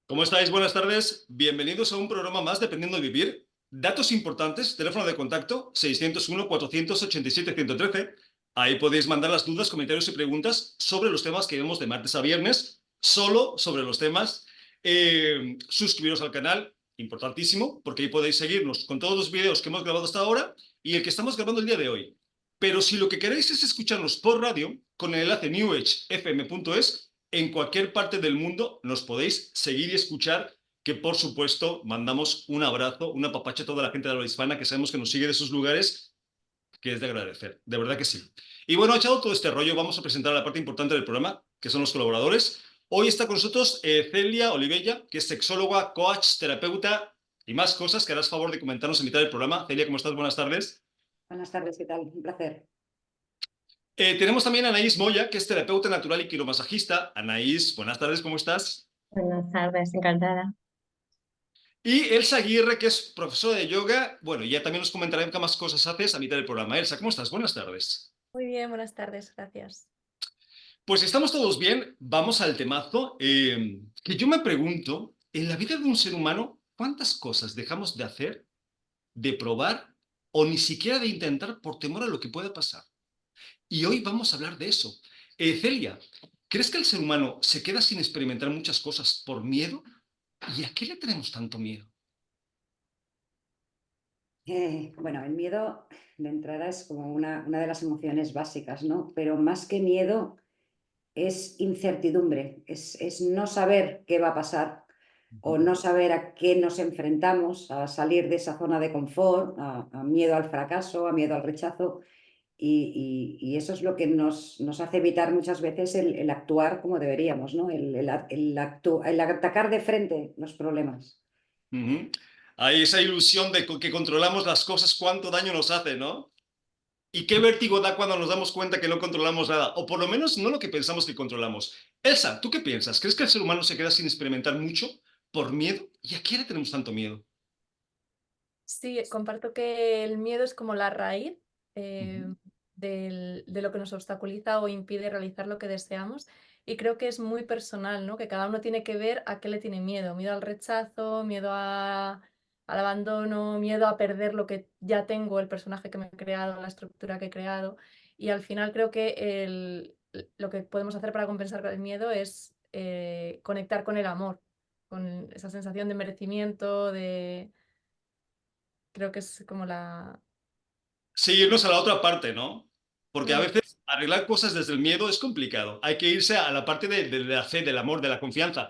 ¿Cómo estáis? Buenas tardes. Bienvenidos a un programa más Dependiendo de Vivir. Datos importantes, teléfono de contacto 601-487-113. Ahí podéis mandar las dudas, comentarios y preguntas sobre los temas que vemos de martes a viernes, solo sobre los temas. Suscribiros al canal, importantísimo, porque ahí podéis seguirnos con todos los vídeos que hemos grabado hasta ahora y el que estamos grabando el día de hoy. Pero si lo que queréis es escucharnos por radio, con el enlace newagefm.es, en cualquier parte del mundo nos podéis seguir y escuchar, que por supuesto mandamos un abrazo, un apapacho a toda la gente de la habla hispana que sabemos que nos sigue de esos lugares, que es de agradecer, de verdad que sí. Y bueno, echado todo este rollo, vamos a presentar la parte importante del programa, que son los colaboradores. Hoy está con nosotros Celia Olivella, que es sexóloga, coach, terapeuta y más cosas que harás favor de comentarnos en mitad del programa. Celia, ¿cómo estás? Buenas tardes. Buenas tardes, ¿qué tal? Un placer. Tenemos también a Anaís Moya, que es terapeuta natural y quiromasajista. Anaís, buenas tardes, ¿cómo estás? Buenas tardes, encantada. Y Elsa Aguirre, que es profesora de yoga. Bueno, ya también nos comentará qué más cosas haces a mitad del programa. Elsa, ¿cómo estás? Buenas tardes. Muy bien, buenas tardes, gracias. Pues si estamos todos bien, vamos al temazo. Que yo me pregunto, en la vida de un ser humano, ¿cuántas cosas dejamos de hacer, de probar o ni siquiera de intentar por temor a lo que pueda pasar? Y hoy vamos a hablar de eso. Celia, ¿crees que el ser humano se queda sin experimentar muchas cosas por miedo? ¿Y a qué le tenemos tanto miedo? Bueno, el miedo de entrada es como una de las emociones básicas, ¿no? Pero más que miedo es incertidumbre, es no saber qué va a pasar o no saber a qué nos enfrentamos, a salir de esa zona de confort, a miedo al fracaso, a miedo al rechazo. Y eso es lo que nos hace evitar muchas veces el actuar como deberíamos, ¿no? El atacar de frente los problemas. Ujú. Hay esa ilusión de que controlamos las cosas, cuánto daño nos hace, ¿no? Y qué vértigo da cuando nos damos cuenta que no controlamos nada, o por lo menos no lo que pensamos que controlamos. Elsa, ¿tú qué piensas? ¿Crees que el ser humano se queda sin experimentar mucho por miedo? ¿Y a qué le tenemos tanto miedo? Sí, comparto que el miedo es como la raíz Ujú. de lo que nos obstaculiza o impide realizar lo que deseamos. Y creo que es muy personal, ¿no? Que cada uno tiene que ver a qué le tiene miedo. Miedo al rechazo, al abandono, miedo a perder lo que ya tengo, el personaje que me he creado, la estructura que he creado. Y al final creo que lo que podemos hacer para compensar el miedo es conectar con el amor, con esa sensación de merecimiento, creo que es como la... Sí, irnos a la otra parte, ¿no? Porque a Mm. veces arreglar cosas desde el miedo es complicado. Hay que irse a la parte de la fe, del amor, de la confianza.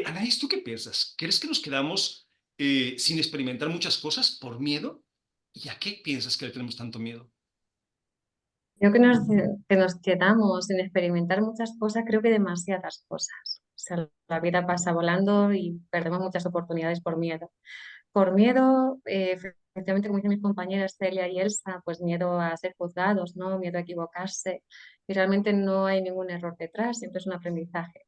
Anaís, ¿tú qué piensas? ¿Crees que nos quedamos sin experimentar muchas cosas por miedo? ¿Y a qué piensas que le tenemos tanto miedo? Creo que nos quedamos sin experimentar muchas cosas, creo que demasiadas cosas. O sea, la vida pasa volando y perdemos muchas oportunidades por miedo. Por miedo, efectivamente, como dicen mis compañeras Celia y Elsa, pues miedo a ser juzgados, ¿no? Miedo a equivocarse. Y realmente no hay ningún error detrás, siempre es un aprendizaje.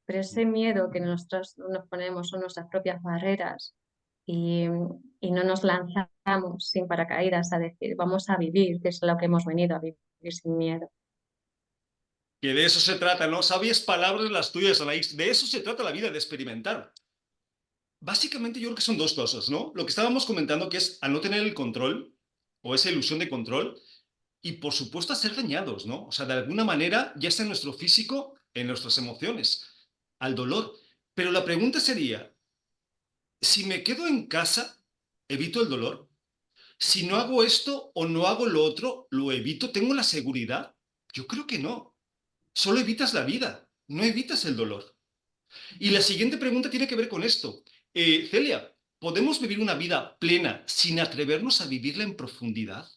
Pero ese miedo que nosotros nos ponemos son nuestras propias barreras y, y no nos lanzamos sin paracaídas a decir, vamos a vivir, que es lo que hemos venido a vivir sin miedo. Que de eso se trata, ¿no? Sabias palabras las tuyas, Anaís. De eso se trata la vida, de experimentar. Básicamente yo creo que son dos cosas, ¿no? Lo que estábamos comentando, que es a no tener el control o esa ilusión de control y por supuesto a ser dañados, ¿no? O sea, de alguna manera, ya está en nuestro físico, en nuestras emociones, al dolor. Pero la pregunta sería, si me quedo en casa, ¿evito el dolor? Si no hago esto o no hago lo otro, ¿lo evito? ¿Tengo la seguridad? Yo creo que no. Solo evitas la vida, no evitas el dolor. Y la siguiente pregunta tiene que ver con esto. Celia, ¿podemos vivir una vida plena sin atrevernos a vivirla en profundidad?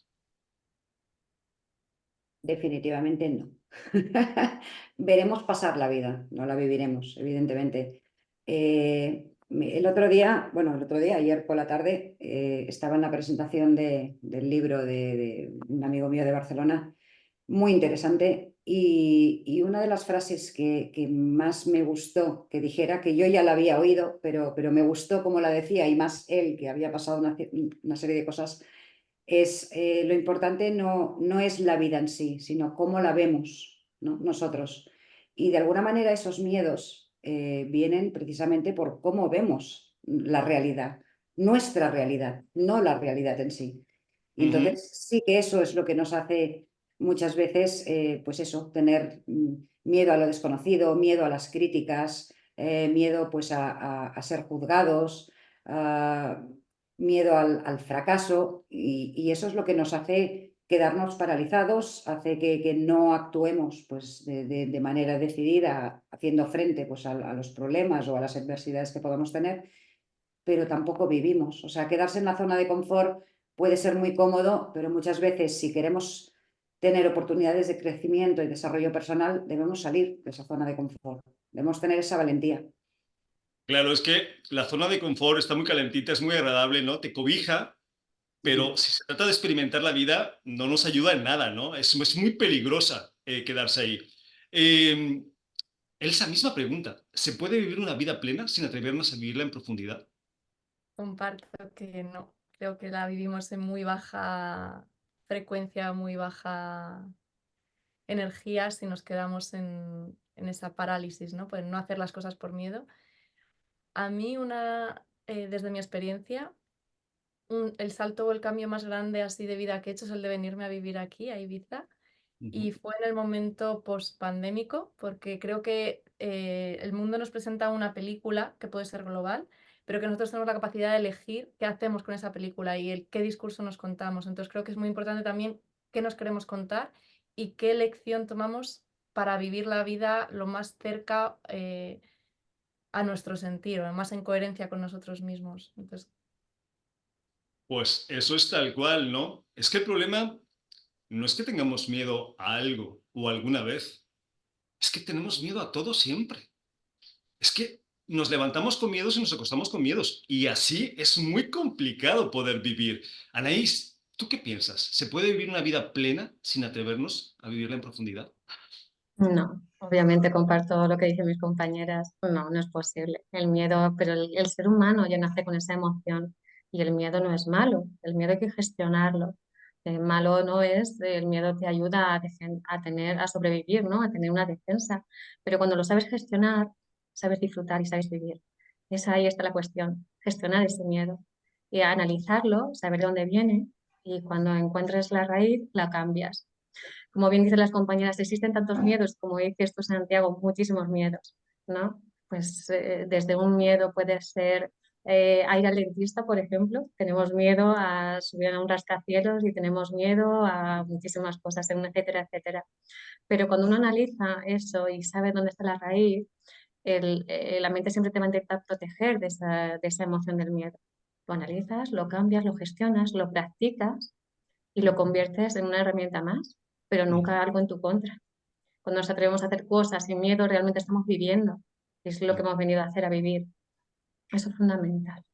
Definitivamente no. Veremos pasar la vida, no la viviremos, evidentemente. Ayer por la tarde, estaba en la presentación del libro de un amigo mío de Barcelona, muy interesante, y una de las frases que más me gustó que dijera, que yo ya la había oído, pero me gustó como la decía, y más él, que había pasado una serie de cosas, es lo importante no es la vida en sí, sino cómo la vemos, ¿no? Nosotros. Y de alguna manera esos miedos vienen precisamente por cómo vemos la realidad, nuestra realidad, no la realidad en sí. Y entonces sí que eso es lo que nos hace muchas veces, pues eso, tener miedo a lo desconocido, miedo a las críticas, miedo pues a ser juzgados, miedo al fracaso, y eso es lo que nos hace quedarnos paralizados, hace que no actuemos pues, de manera decidida, haciendo frente pues, a los problemas o a las adversidades que podamos tener, pero tampoco vivimos. O sea, quedarse en la zona de confort puede ser muy cómodo, pero muchas veces si queremos tener oportunidades de crecimiento y desarrollo personal, debemos salir de esa zona de confort. Debemos tener esa valentía. Claro, es que la zona de confort está muy calentita, es muy agradable, ¿no? Te cobija, pero si se trata de experimentar la vida, no nos ayuda en nada, ¿no? Es muy peligrosa quedarse ahí. Eh, Elsa, misma pregunta. ¿Se puede vivir una vida plena sin atrevernos a vivirla en profundidad? Comparto que no. Creo que la vivimos en muy baja frecuencia, muy baja energía si nos quedamos en esa parálisis, ¿no? Pues no hacer las cosas por miedo. A mí, desde mi experiencia, el salto o el cambio más grande así de vida que he hecho es el de venirme a vivir aquí, a Ibiza. Y fue en el momento post-pandémico, porque creo que el mundo nos presenta una película que puede ser global, pero que nosotros tenemos la capacidad de elegir qué hacemos con esa película y qué discurso nos contamos. Entonces creo que es muy importante también qué nos queremos contar y qué elección tomamos para vivir la vida lo más cerca a nuestro sentido, más en coherencia con nosotros mismos. Entonces, Pues eso es tal cual, ¿no? Es que el problema no es que tengamos miedo a algo o alguna vez, es que tenemos miedo a todo siempre. Es que nos levantamos con miedos y nos acostamos con miedos. Y así es muy complicado poder vivir. Anaís, ¿tú qué piensas? ¿Se puede vivir una vida plena sin atrevernos a vivirla en profundidad? No, obviamente comparto lo que dicen mis compañeras. No, no es posible. El miedo, pero el ser humano ya nace con esa emoción y el miedo no es malo. El miedo hay que gestionarlo. El malo no es, el miedo te ayuda a sobrevivir, ¿no? A tener una defensa. Pero cuando lo sabes gestionar, sabes disfrutar y sabes vivir. Ahí está la cuestión, gestionar ese miedo y analizarlo, saber de dónde viene y cuando encuentres la raíz, la cambias. Como bien dicen las compañeras, existen tantos miedos, como dices tú, Santiago, muchísimos miedos, ¿no? Pues desde un miedo puede ser a ir al dentista, por ejemplo. Tenemos miedo a subir a un rascacielos y tenemos miedo a muchísimas cosas, etcétera, etcétera. Pero cuando uno analiza eso y sabe dónde está la raíz, la mente siempre te va a intentar proteger de esa emoción del miedo. Lo analizas, lo cambias, lo gestionas, lo practicas y lo conviertes en una herramienta más, pero nunca algo en tu contra. Cuando nos atrevemos a hacer cosas sin miedo, realmente estamos viviendo. Es lo que hemos venido a hacer, a vivir. Eso es fundamental.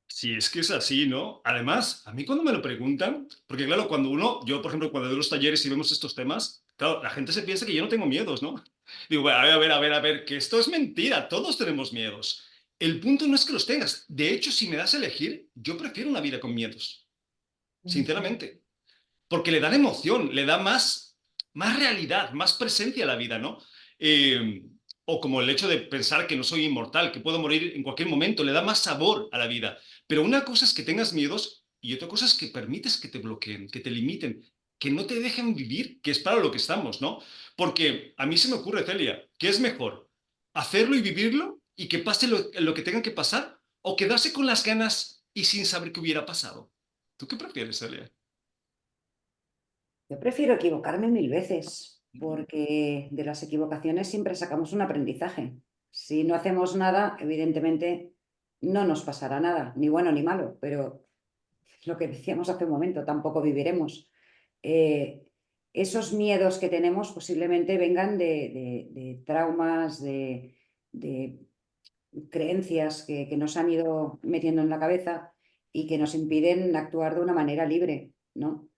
Sí, es que es así, ¿no? Además, a mí cuando me lo preguntan, porque claro, yo por ejemplo, cuando doy los talleres y vemos estos temas, claro, la gente se piensa que yo no tengo miedos, ¿no? Digo, bueno, a ver, que esto es mentira, todos tenemos miedos. El punto no es que los tengas. De hecho, si me das a elegir, yo prefiero una vida con miedos, sinceramente, porque le dan emoción, le da más realidad, más presencia a la vida, ¿no? Eh, o como el hecho de pensar que no soy inmortal, que puedo morir en cualquier momento, le da más sabor a la vida. Pero una cosa es que tengas miedos y otra cosa es que permites que te bloqueen, que te limiten, que no te dejen vivir, que es para lo que estamos, ¿no? Porque a mí se me ocurre, Celia, ¿qué es mejor? ¿Hacerlo y vivirlo y que pase lo que tenga que pasar? ¿O quedarse con las ganas y sin saber qué hubiera pasado? ¿Tú qué prefieres, Celia? Yo prefiero equivocarme 1000 veces, porque de las equivocaciones siempre sacamos un aprendizaje. Si no hacemos nada, evidentemente no nos pasará nada, ni bueno ni malo, pero lo que decíamos hace un momento, tampoco viviremos. Eh, Esos miedos que tenemos posiblemente vengan de traumas, de creencias que nos han ido metiendo en la cabeza y que nos impiden actuar de una manera libre, ¿no?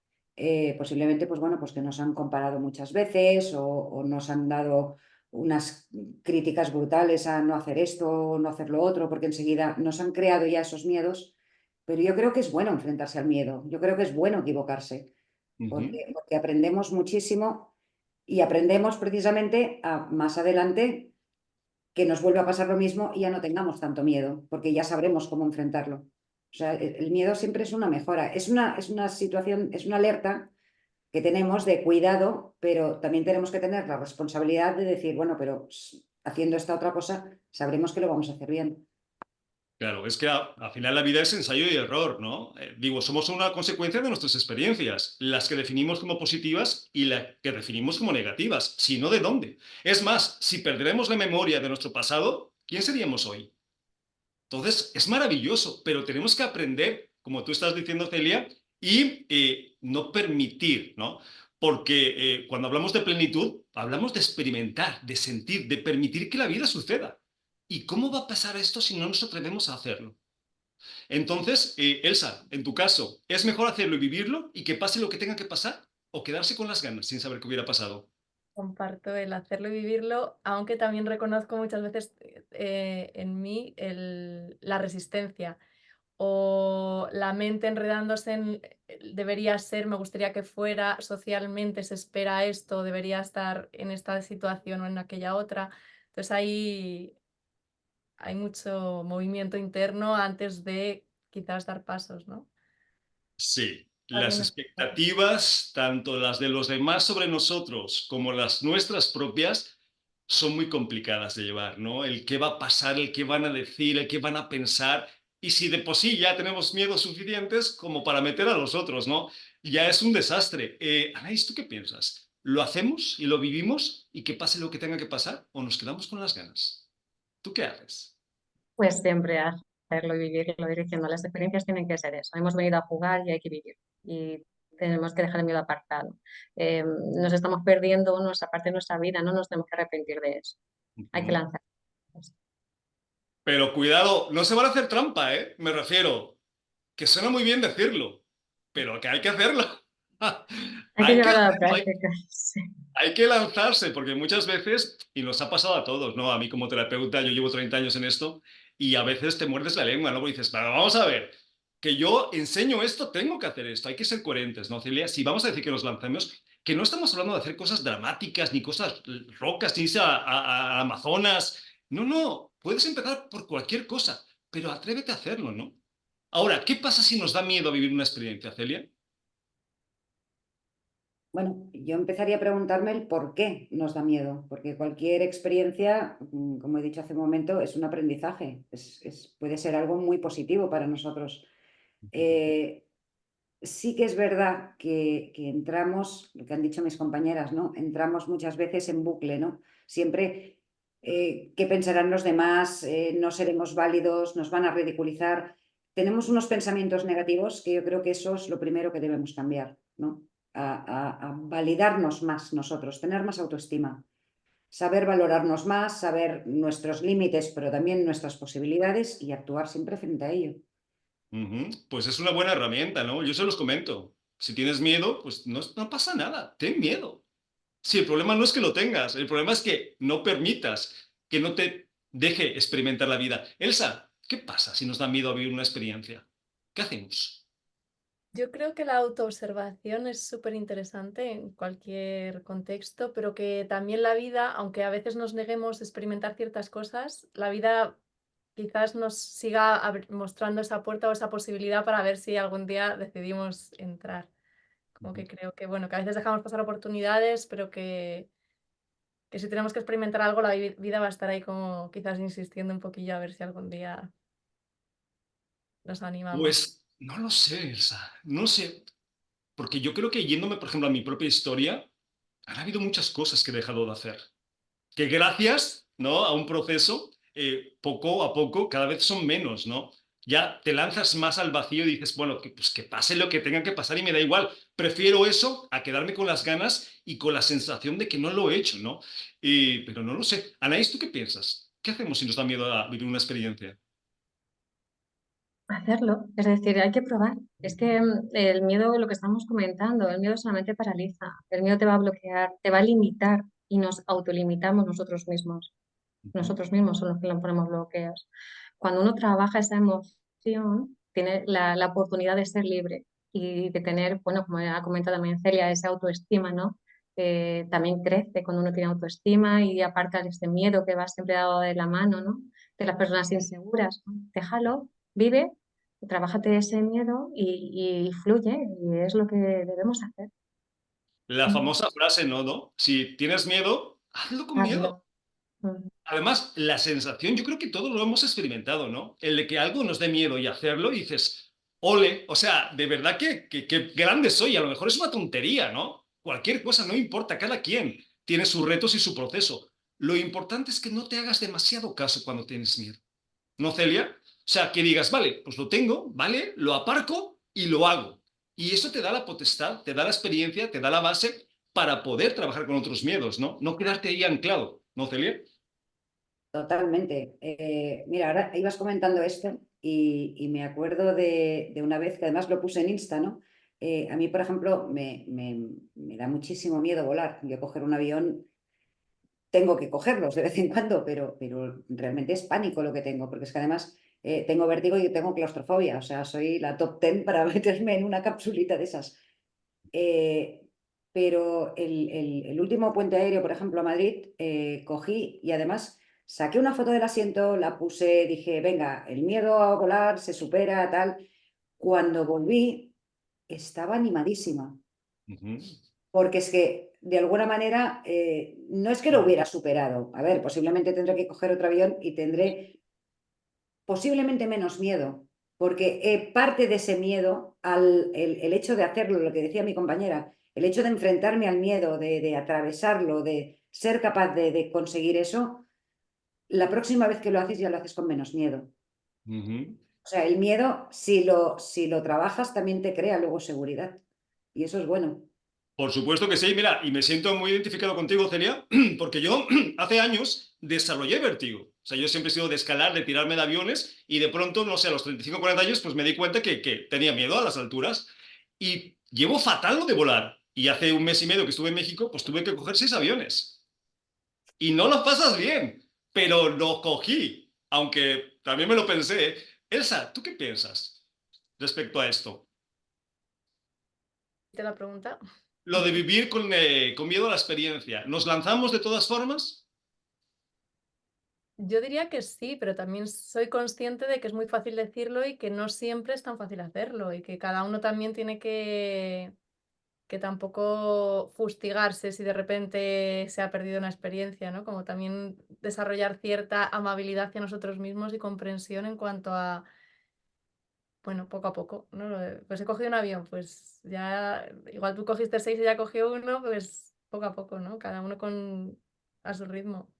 Posiblemente, pues bueno, pues que nos han comparado muchas veces o nos han dado unas críticas brutales a no hacer esto, no hacer lo otro, porque enseguida nos han creado ya esos miedos. Pero yo creo que es bueno enfrentarse al miedo, yo creo que es bueno equivocarse, Ujú. porque aprendemos muchísimo y aprendemos precisamente a más adelante que nos vuelva a pasar lo mismo y ya no tengamos tanto miedo, porque ya sabremos cómo enfrentarlo. O sea, el miedo siempre es una mejora, es una situación, es una alerta que tenemos de cuidado, pero también tenemos que tener la responsabilidad de decir, bueno, pero haciendo esta otra cosa, sabremos que lo vamos a hacer bien. Claro, es que al final la vida es ensayo y error, ¿no? Digo, somos una consecuencia de nuestras experiencias, las que definimos como positivas y las que definimos como negativas, si no, ¿de dónde? Es más, si perderemos la memoria de nuestro pasado, ¿quién seríamos hoy? Entonces, es maravilloso, pero tenemos que aprender, como tú estás diciendo, Celia, y no permitir, ¿no? Porque cuando hablamos de plenitud, hablamos de experimentar, de sentir, de permitir que la vida suceda. ¿Y cómo va a pasar esto si no nos atrevemos a hacerlo? Entonces, Elsa, en tu caso, ¿es mejor hacerlo y vivirlo y que pase lo que tenga que pasar o quedarse con las ganas sin saber qué hubiera pasado? Comparto el hacerlo y vivirlo, aunque también reconozco muchas veces en mí la resistencia o la mente enredándose en debería ser, me gustaría que fuera, socialmente se espera esto, debería estar en esta situación o en aquella otra. Entonces hay mucho movimiento interno antes de quizás dar pasos, ¿no? Sí, las Alguien está- expectativas, tanto las de los demás sobre nosotros como las nuestras propias, son muy complicadas de llevar, ¿no? El qué va a pasar, el qué van a decir, el qué van a pensar. Y si de por sí ya tenemos miedos suficientes como para meter a los otros, ¿no? Ya es un desastre. Anaís, ¿tú qué piensas? ¿Lo hacemos y lo vivimos y que pase lo que tenga que pasar o nos quedamos con las ganas? ¿Tú qué haces? Pues siempre hacerlo y vivirlo, diciendo, las experiencias tienen que ser eso. Hemos venido a jugar y hay que vivir. Y tenemos que dejar el miedo apartado. Nos estamos perdiendo nuestra parte de nuestra vida, no nos tenemos que arrepentir de eso. Hay que Ujú. lanzar. Pero cuidado, no se van a hacer trampa, ¿eh? Me refiero, que suena muy bien decirlo, pero que hay que hacerlo. Hay que Hay que llevarlo a la hacerlo, práctica. Sí. hay que lanzarse, porque muchas veces, y nos ha pasado a todos, ¿no? A mí como terapeuta, yo llevo 30 años en esto, y a veces te muerdes la lengua, ¿no? Porque dices, pero vamos a ver, que yo enseño esto, tengo que hacer esto, hay que ser coherentes, ¿no, Celia? Si vamos a decir que nos lancemos, que no estamos hablando de hacer cosas dramáticas, ni cosas rocas, ni irse a Amazonas. No, no, puedes empezar por cualquier cosa, pero atrévete a hacerlo, ¿no? Ahora, ¿qué pasa si nos da miedo a vivir una experiencia, Celia? Bueno, yo empezaría a preguntarme el por qué nos da miedo, porque cualquier experiencia, como he dicho hace un momento, es un aprendizaje, puede ser algo muy positivo para nosotros. Eh, sí que es verdad que entramos, lo que han dicho mis compañeras, ¿no? Entramos muchas veces en bucle, ¿no? Siempre, ¿qué pensarán los demás? No seremos válidos, nos van a ridiculizar. Tenemos unos pensamientos negativos que yo creo que eso es lo primero que debemos cambiar, ¿no? A validarnos más nosotros, tener más autoestima, saber valorarnos más, saber nuestros límites, pero también nuestras posibilidades y actuar siempre frente a ello. Ujú. Pues es una buena herramienta, ¿no? Yo se los comento. Si tienes miedo, pues no pasa nada, ten miedo. Si el problema no es que lo tengas, el problema es que no permitas, que no te deje experimentar la vida. Elsa, ¿qué pasa si nos da miedo a vivir una experiencia? ¿Qué hacemos? Yo creo que la autoobservación es súper interesante en cualquier contexto, pero que también la vida, aunque a veces nos neguemos a experimentar ciertas cosas, la vida quizás nos siga mostrando esa puerta o esa posibilidad para ver si algún día decidimos entrar. Como Ujú. que creo que, bueno, que a veces dejamos pasar oportunidades, pero que si tenemos que experimentar algo, la vida va a estar ahí como quizás insistiendo un poquillo a ver si algún día nos animamos. Pues no lo sé, Elsa, no sé, porque yo creo que yéndome, por ejemplo, a mi propia historia, han habido muchas cosas que he dejado de hacer. Que gracias, ¿no? A un proceso, poco a poco, cada vez son menos, ¿no? Ya te lanzas más al vacío y dices, bueno, pues que pase lo que tenga que pasar y me da igual. Prefiero eso a quedarme con las ganas y con la sensación de que no lo he hecho, ¿no? Pero no lo sé. Anaís, ¿tú qué piensas? ¿Qué hacemos si nos da miedo a vivir una experiencia? Hacerlo, es decir, hay que probar. Es que el miedo, lo que estamos comentando, el miedo solamente paraliza, el miedo te va a bloquear, te va a limitar y nos autolimitamos nosotros mismos son los que le ponemos bloqueos. Cuando uno trabaja esa emoción, tiene la oportunidad de ser libre y de tener, bueno, como ha comentado también Celia, esa autoestima, ¿no? también crece cuando uno tiene autoestima y aparca ese miedo que va siempre dado de la mano, ¿no? De las personas inseguras, ¿no? Déjalo, vive, trabájate ese miedo y fluye, y es lo que debemos hacer. La Mm. famosa frase, ¿no? Si tienes miedo, hazlo con miedo. Hazlo. Mm. Además, la sensación, yo creo que todos lo hemos experimentado, ¿no? El de que algo nos dé miedo y hacerlo y dices, ole, o sea, de verdad que grande soy, a lo mejor es una tontería, ¿no? Cualquier cosa, no importa, cada quien tiene sus retos y su proceso. Lo importante es que no te hagas demasiado caso cuando tienes miedo, ¿no, Celia? O sea, que digas, vale, pues lo tengo, ¿vale? Lo aparco y lo hago. Y eso te da la potestad, te da la experiencia, te da la base para poder trabajar con otros miedos, ¿no? No quedarte ahí anclado, ¿no, Celia? Totalmente. Mira, ahora ibas comentando esto y me acuerdo de una vez que además lo puse en Insta, ¿no? A mí, por ejemplo, me da muchísimo miedo volar. Yo coger un avión, tengo que cogerlos de vez en cuando, pero realmente es pánico lo que tengo, porque es que además tengo vértigo y tengo claustrofobia. O sea, soy la top 10 para meterme en una capsulita de esas. Eh, pero el último puente aéreo, por ejemplo, a Madrid, cogí y además saqué una foto del asiento, la puse, dije, venga, el miedo a volar se supera, tal. Cuando volví, estaba animadísima, Ujú. porque es que, de alguna manera, no es que lo hubiera superado. A ver, posiblemente tendré que coger otro avión y tendré posiblemente menos miedo, porque parte de ese miedo, el hecho de hacerlo, lo que decía mi compañera, el hecho de enfrentarme al miedo, de atravesarlo, de ser capaz de conseguir eso, la próxima vez que lo haces ya lo haces con menos miedo. Ujú. O sea, el miedo, si lo trabajas, también te crea luego seguridad. Y eso es bueno. Por supuesto que sí, mira, y me siento muy identificado contigo, Celia, porque yo hace años desarrollé vértigo. O sea, yo siempre he sido de escalar, de tirarme de aviones, y de pronto, no sé, a los 35 40 años, pues me di cuenta que tenía miedo a las alturas. Y llevo fatal lo de volar. Y hace un mes y medio que estuve en México, pues tuve que coger 6 aviones. Y no lo pasas bien, pero lo cogí, aunque también me lo pensé. Elsa, ¿tú qué piensas respecto a esto? ¿Te la pregunta? Lo de vivir con miedo a la experiencia. ¿Nos lanzamos de todas formas? Yo diría que sí, pero también soy consciente de que es muy fácil decirlo y que no siempre es tan fácil hacerlo y que cada uno también tiene que tampoco fustigarse si de repente se ha perdido una experiencia, ¿no? Como también desarrollar cierta amabilidad hacia nosotros mismos y comprensión en cuanto a, bueno, poco a poco, ¿no? Pues he cogido un avión, pues ya, igual tú cogiste 6 y ya cogió uno, pues poco a poco, ¿no? Cada uno a su ritmo.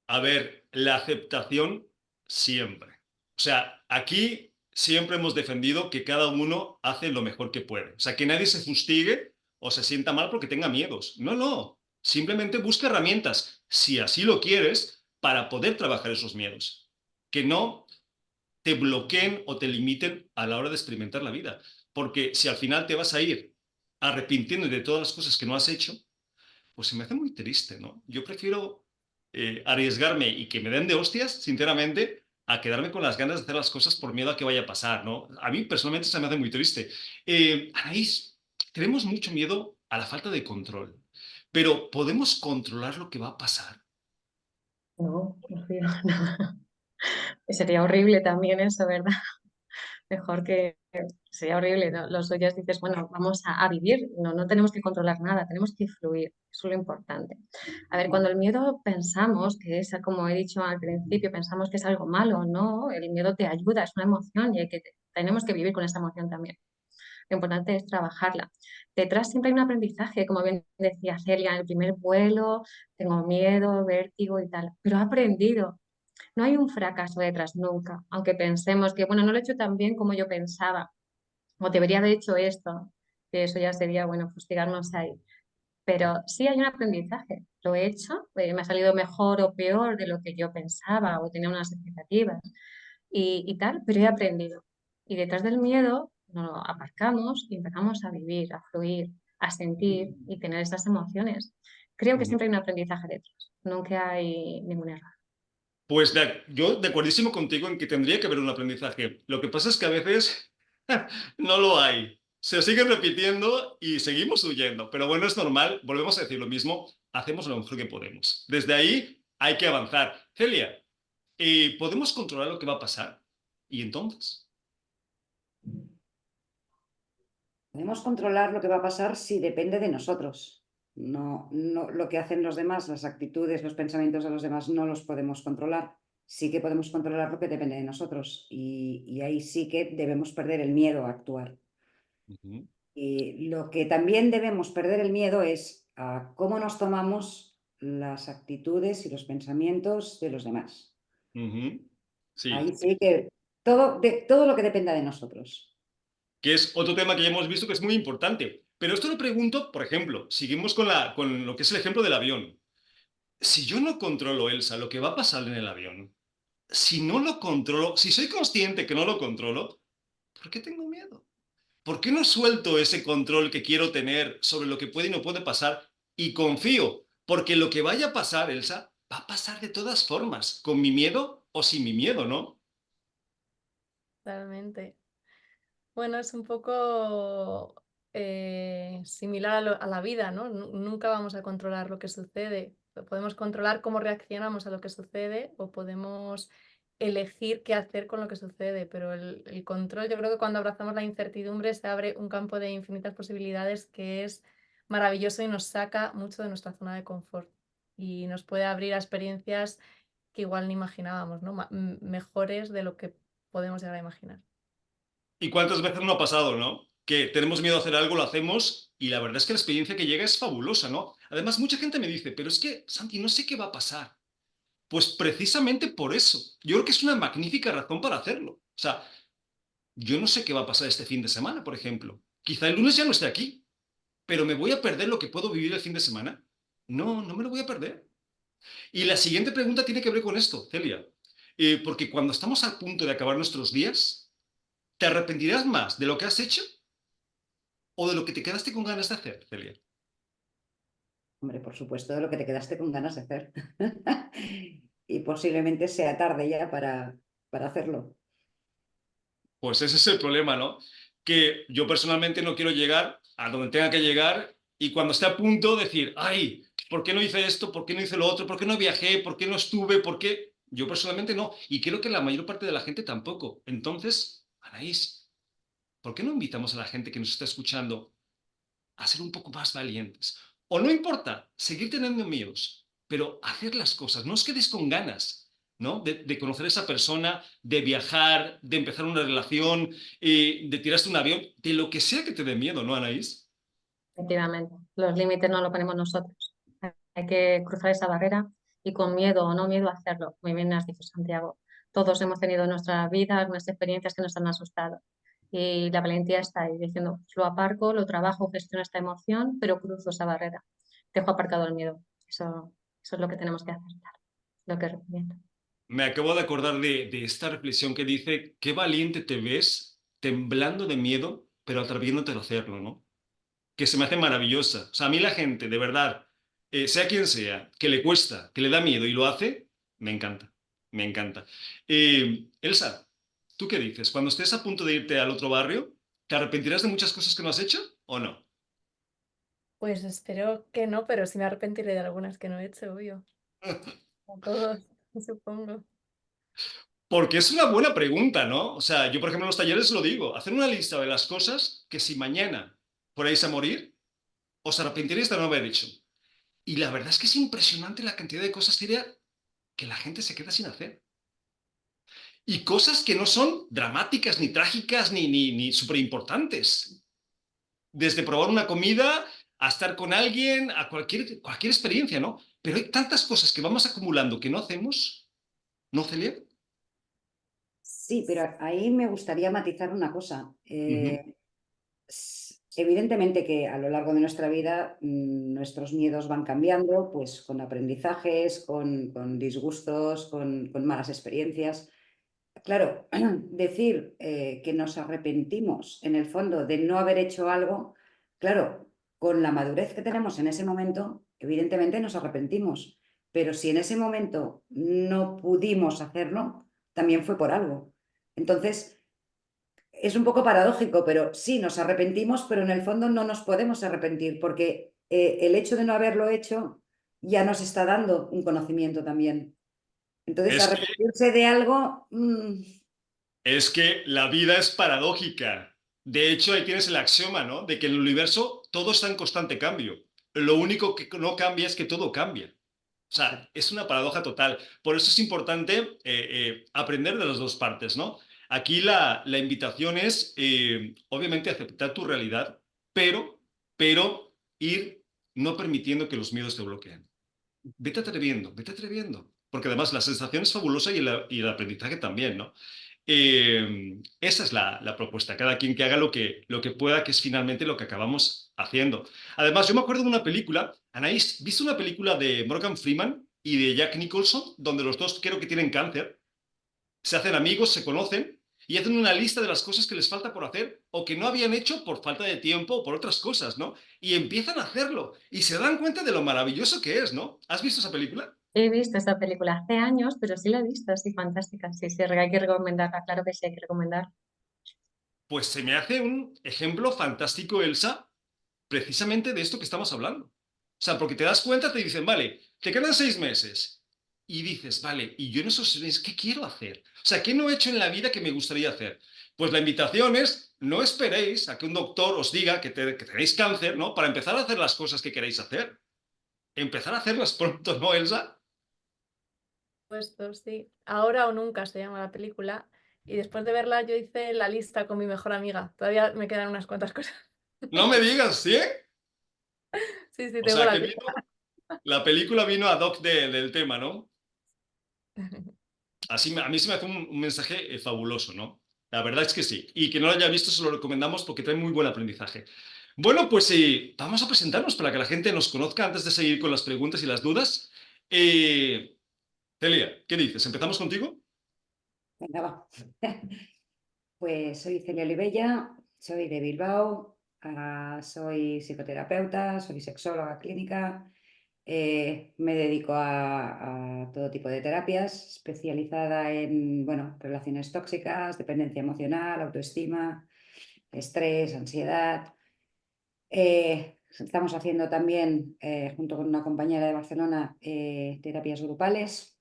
A ver, la aceptación siempre. O sea, aquí siempre hemos defendido que cada uno hace lo mejor que puede. O sea, que nadie se fustigue o se sienta mal porque tenga miedos. No, no. Simplemente busca herramientas, si así lo quieres, para poder trabajar esos miedos. Que no te bloqueen o te limiten a la hora de experimentar la vida. Porque si al final te vas a ir arrepintiendo de todas las cosas que no has hecho, pues se me hace muy triste, ¿no? Yo prefiero arriesgarme y que me den de hostias, sinceramente, a quedarme con las ganas de hacer las cosas por miedo a que vaya a pasar, ¿no? A mí personalmente se me hace muy triste. Anaís, tenemos mucho miedo a la falta de control, pero ¿podemos controlar lo que va a pasar? No, no, no. Sería horrible también eso, ¿verdad? Mejor que sería horrible, ¿no? Lo suyo es dices, bueno, vamos a vivir, no, no tenemos que controlar nada, tenemos que fluir, eso es lo importante. A ver, cuando el miedo pensamos que es, como he dicho al principio, pensamos que es algo malo, no, el miedo te ayuda, es una emoción y tenemos que vivir con esa emoción también. Lo importante es trabajarla. Detrás siempre hay un aprendizaje, como bien decía Celia, en el primer vuelo tengo miedo, vértigo y tal, pero he aprendido. No hay un fracaso detrás nunca, aunque pensemos que, bueno, no lo he hecho tan bien como yo pensaba, o debería haber hecho esto, que eso ya sería, bueno, fustigarnos ahí. Pero sí hay un aprendizaje, lo he hecho, me ha salido mejor o peor de lo que yo pensaba o tenía unas expectativas y tal, pero he aprendido. Y detrás del miedo nos lo aparcamos y empezamos a vivir, a fluir, a sentir y tener esas emociones. Creo que Ujú. siempre hay un aprendizaje detrás, nunca hay ningún error. Pues yo de acuerdísimo contigo en que tendría que haber un aprendizaje. Lo que pasa es que a veces no lo hay. O se siguen repitiendo y seguimos huyendo. Pero bueno, es normal, volvemos a decir lo mismo, hacemos lo mejor que podemos. Desde ahí hay que avanzar. Celia, ¿podemos controlar lo que va a pasar? ¿Y entonces? Podemos controlar lo que va a pasar si depende de nosotros. No, no lo que hacen los demás, las actitudes, los pensamientos de los demás no los podemos controlar. Sí que podemos controlar lo que depende de nosotros y ahí sí que debemos perder el miedo a actuar. Ujú, Y lo que también debemos perder el miedo es a cómo nos tomamos las actitudes y los pensamientos de los demás. ujú. Ahí Sí, sí que todo lo que dependa de nosotros. que es otro tema que ya hemos visto que es muy importante. Pero esto lo pregunto, por ejemplo, seguimos con lo que es el ejemplo del avión. Si yo no controlo, Elsa, lo que va a pasar en el avión, si no lo controlo, si soy consciente que no lo controlo, ¿por qué tengo miedo? ¿Por qué no suelto ese control que quiero tener sobre lo que puede y no puede pasar y confío? Porque lo que vaya a pasar, Elsa, va a pasar de todas formas, con mi miedo o sin mi miedo, ¿no? Totalmente. Bueno, es un poco similar a la vida, ¿no? Nunca vamos a controlar lo que sucede. Podemos controlar cómo reaccionamos a lo que sucede o podemos elegir qué hacer con lo que sucede, pero el control, yo creo que cuando abrazamos la incertidumbre se abre un campo de infinitas posibilidades que es maravilloso y nos saca mucho de nuestra zona de confort y nos puede abrir a experiencias que igual ni imaginábamos, ¿no? Mejores de lo que podemos llegar a imaginar. ¿Y cuántas veces no ha pasado, no? Que tenemos miedo a hacer algo, lo hacemos y la verdad es que la experiencia que llega es fabulosa, ¿no? Además, mucha gente me dice, pero es que, Santi, no sé qué va a pasar. Pues precisamente por eso. Yo creo que es una magnífica razón para hacerlo. O sea, yo no sé qué va a pasar este fin de semana, por ejemplo. Quizá el lunes ya no esté aquí, pero ¿me voy a perder lo que puedo vivir el fin de semana? No, no me lo voy a perder. Y la siguiente pregunta tiene que ver con esto, Celia. Porque cuando estamos al punto de acabar nuestros días, ¿te arrepentirás más de lo que has hecho o de lo que te quedaste con ganas de hacer, Celia? Hombre, por supuesto, de lo que te quedaste con ganas de hacer. Y posiblemente sea tarde ya para hacerlo. Pues ese es el problema, ¿no? Que yo personalmente no quiero llegar a donde tenga que llegar y cuando esté a punto decir, ay, ¿por qué no hice esto? ¿Por qué no hice lo otro? ¿Por qué no viajé? ¿Por qué no estuve? ¿Por qué? Yo personalmente no. Y creo que la mayor parte de la gente tampoco. Entonces, Anaís, ¿por qué no invitamos a la gente que nos está escuchando a ser un poco más valientes? O no importa, seguir teniendo miedos, pero hacer las cosas. No os quedéis con ganas, ¿no? De conocer a esa persona, de viajar, de empezar una relación, de tirarse un avión, de lo que sea que te dé miedo, ¿no, Anaís? Efectivamente, los límites no los ponemos nosotros. Hay que cruzar esa barrera y con miedo o no miedo hacerlo. Muy bien has dicho, Santiago. Todos hemos tenido en nuestras vidas unas experiencias que nos han asustado. Y la valentía está ahí diciendo, lo aparco, lo trabajo, gestiono esta emoción, pero cruzo esa barrera. Dejo aparcado el miedo. Eso es lo que tenemos que aceptar, lo que recomiendo. Me acabo de acordar de esta reflexión que dice, qué valiente te ves temblando de miedo, pero atreviéndote a hacerlo, ¿no? Que se me hace maravillosa. O sea, a mí la gente, de verdad, sea quien sea, que le cuesta, que le da miedo y lo hace, me encanta, me encanta. Elsa, ¿tú qué dices? Cuando estés a punto de irte al otro barrio, ¿te arrepentirás de muchas cosas que no has hecho o no? Pues espero que no, pero sí me arrepentiré de algunas que no he hecho, obvio. A todos, supongo. Porque es una buena pregunta, ¿no? O sea, yo, por ejemplo, en los talleres lo digo, hacer una lista de las cosas que si mañana fuerais a morir, os arrepentiréis de no haber hecho. Y la verdad es que es impresionante la cantidad de cosas que la gente se queda sin hacer. Y cosas que no son dramáticas, ni trágicas, ni súper importantes. Desde probar una comida a estar con alguien, a cualquier experiencia, ¿no? Pero hay tantas cosas que vamos acumulando que no hacemos, ¿no, Celia? Sí, pero ahí me gustaría matizar una cosa. Ujú. Evidentemente que a lo largo de nuestra vida nuestros miedos van cambiando, pues con aprendizajes, con disgustos, con malas experiencias. Claro, decir que nos arrepentimos en el fondo de no haber hecho algo, claro, con la madurez que tenemos en ese momento, evidentemente nos arrepentimos, pero si en ese momento no pudimos hacerlo, también fue por algo. Entonces, es un poco paradójico, pero sí, nos arrepentimos, pero en el fondo no nos podemos arrepentir porque el hecho de no haberlo hecho ya nos está dando un conocimiento también. Entonces, Es que, arrepentirse de algo, es que la vida es paradójica. De hecho, ahí tienes el axioma, ¿no? De que en el universo todo está en constante cambio. Lo único que no cambia es que todo cambia. O sea, es una paradoja total. Por eso es importante aprender de las dos partes, ¿no? Aquí la invitación es, obviamente, aceptar tu realidad, pero ir no permitiendo que los miedos te bloqueen. Vete atreviendo. Porque además la sensación es fabulosa y el aprendizaje también, ¿no? Esa es la propuesta. Cada quien que haga lo que pueda, que es finalmente lo que acabamos haciendo. Además, yo me acuerdo de una película, Anaís, ¿viste una película de Morgan Freeman y de Jack Nicholson, donde los dos creo que tienen cáncer, se hacen amigos, se conocen y hacen una lista de las cosas que les falta por hacer o que no habían hecho por falta de tiempo o por otras cosas, ¿no? Y empiezan a hacerlo y se dan cuenta de lo maravilloso que es, ¿no? ¿Has visto esa película? He visto esa película hace años, pero sí la he visto, sí, fantástica. Sí, sí, hay que recomendarla, claro que sí, hay que recomendar. Pues se me hace un ejemplo fantástico, Elsa, precisamente de esto que estamos hablando. O sea, porque te das cuenta, te dicen, vale, te quedan 6 meses. Y dices, vale, ¿y yo en esos 6 meses qué quiero hacer? O sea, ¿qué no he hecho en la vida que me gustaría hacer? Pues la invitación es, no esperéis a que un doctor os diga que tenéis cáncer, ¿no? Para empezar a hacer las cosas que queréis hacer. Empezar a hacerlas pronto, ¿no, Elsa? Puesto, sí. Ahora o nunca se llama la película. Y después de verla yo hice la lista con mi mejor amiga. Todavía me quedan unas cuantas cosas. No me digas, ¿sí? Sí, sí, O tengo sea, la que lista. la película vino ad hoc del tema, ¿no? A mí se me hace un mensaje fabuloso, ¿no? La verdad es que sí. Y que no lo haya visto se lo recomendamos porque trae muy buen aprendizaje. Bueno, pues vamos a presentarnos para que la gente nos conozca antes de seguir con las preguntas y las dudas. Eh, Celia, ¿qué dices? ¿Empezamos contigo? venga, va. Pues soy Celia Olivella, soy de Bilbao, soy psicoterapeuta, soy sexóloga clínica, me dedico a todo tipo de terapias, especializada en, bueno, relaciones tóxicas, dependencia emocional, autoestima, estrés, ansiedad. Estamos haciendo también, junto con una compañera de Barcelona, terapias grupales.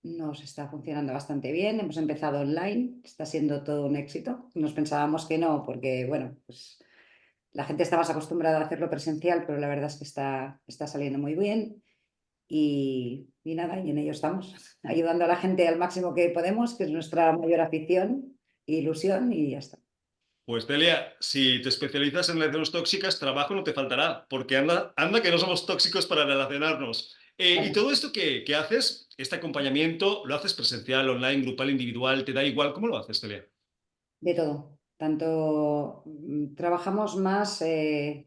Nos está funcionando bastante bien. Hemos empezado online, está siendo todo un éxito. Nos pensábamos que no, porque bueno, pues la gente está más acostumbrada a hacerlo presencial, pero la verdad es que está saliendo muy bien. Y nada, y en ello estamos, ayudando a la gente al máximo que podemos, que es nuestra mayor afición e ilusión, y ya está. Pues Celia, si te especializas en relaciones tóxicas, trabajo no te faltará, porque anda que no somos tóxicos para relacionarnos. Y todo esto que haces, este acompañamiento, ¿lo haces presencial, online, grupal, individual? ¿Te da igual? ¿Cómo lo haces, Celia? De todo. Tanto trabajamos más